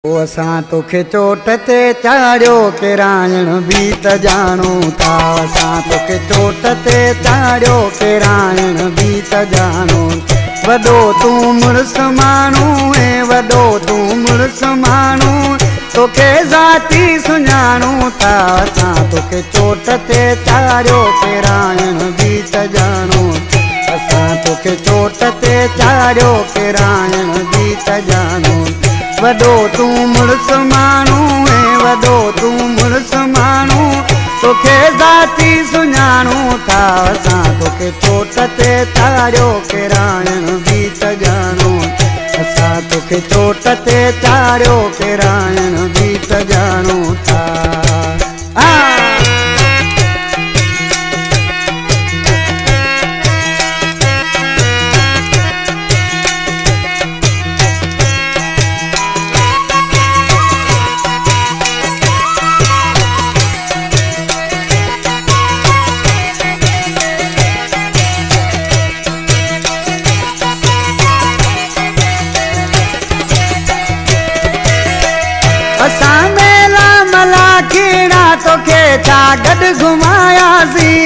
असां तोखे चोट ते चाढ़ियो किरायण बि त ॼाणूं था। असां तोखे चोट ते चाढ़ियो किरायण बि त ॼाणूं। वॾो तूं मुड़ुसु माण्हू ऐं वॾो तूं मुड़ुसु माण्हू तोखे ज़ाती सुञाणूं था। असां तोखे चोट ते चाढ़ियो किरायण बि त ॼाणूं। असां तोखे चोट ते चाढ़ियो किरायण बि त ॼाणूं। वॾो तूं मुड़ुसु माण्हू ऐं वॾो तूं मुड़ुसु माण्हू तोखे ज़ाती सुञाणूं था। असां तोखे चोट ते चाढ़ियो किरायण बि त ॼाणूं। असां तोखे चोट ते चाढ़ियो किरायण बि त ॼाणूं था। असां मेला मला कीड़ा तोखे छा गॾु घुमायासीं।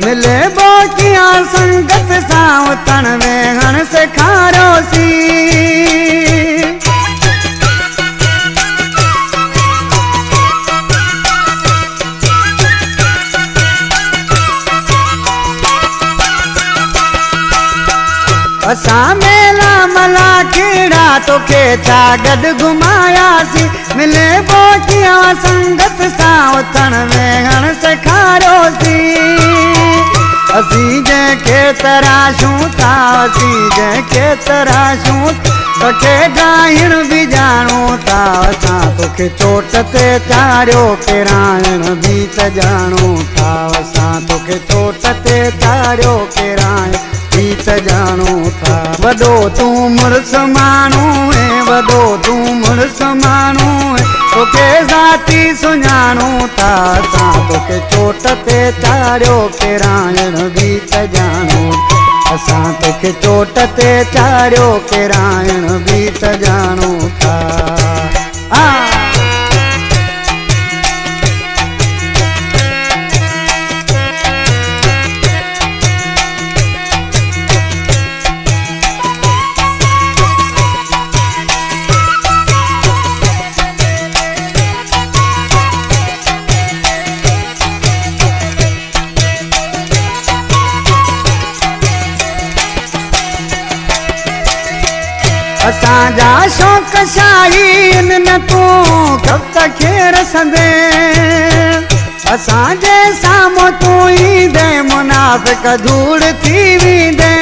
मिले बोकिया संगत सां उथण वेहण सेखारियोसीं। असां मेला मला कीड़ा तोखे छा गॾु घुमायासीं। मिले बोकिया संगत सां उथण वेहण सेखारियोसीं। असीं जंहिंखे तराशूं था असीं जंहिंखे तराशूं तोखे ॻाइण बि ॼाणूं था। असां तोखे चोट ते चाढ़ियो किरायण बि त ॼाणूं था। असां तोखे चोट ते चाढ़ियो किरायण बि त ॼाणूं था। वॾो तूं मुड़ुसु माण्हू ऐं वॾो तूं मुड़ुसु माण्हू तोखे ज़ाती सुञाणूं था। असां तोखे चोट ते चाढ़ियो किरायण बि त ॼाणूं। असां तोखे चोट ते चाढ़ियो किरायण बि त ॼाणूं था। असांजा शौक़ शाहीन न तूं कब तक खेर संदे। असांजे साम्हूं तूं ईंदे मुनाफ़िक धूड़ थी वेंदे।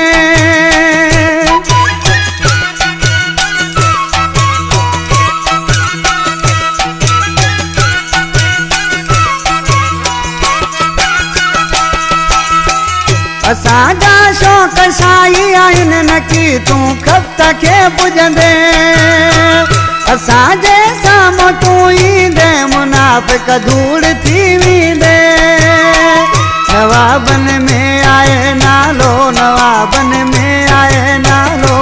असांजा शौक़ शाही आहिनि न की तूं खत खे पुॼंदे। असांजे साम्हूं तूं ईंदे मुनाफ़िक धूड़ थी वेंदे। नवाबन में आहे नालो नवाबन में आहे नालो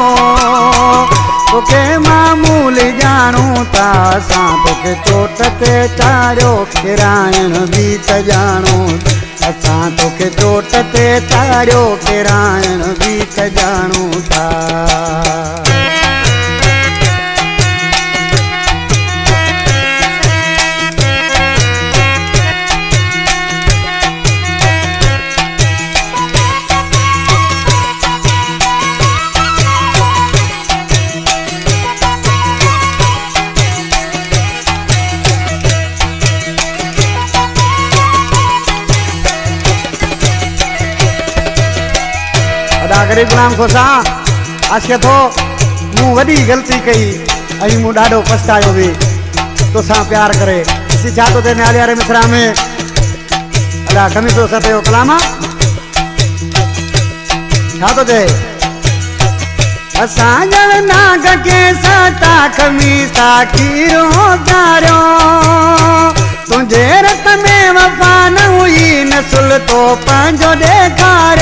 तोखे मामूल ॼाणूं था। असां तोखे चोट ते चाढ़ियो किरायण बि त ॼाणूं। असां तोखे चोट ते चाढ़ियो किरायण बि त ॼाणूं था। गरीब गुलाम खोसा आशे थो मूं वॾी ग़लती कई ऐं मूं ॾाढो पछतायो बि तोसां प्यार करे। ॾिसी छा थो थिए न्याले वारे मिसरा में अला खमीसो सतयो कलामा छा थो थिए। असां ॼण नाग के सता खमीसा खीरो प्यारियो तुंहिंजे रत में वफ़ा न हुई नसुल तो पंहिंजो ॾेखारियो।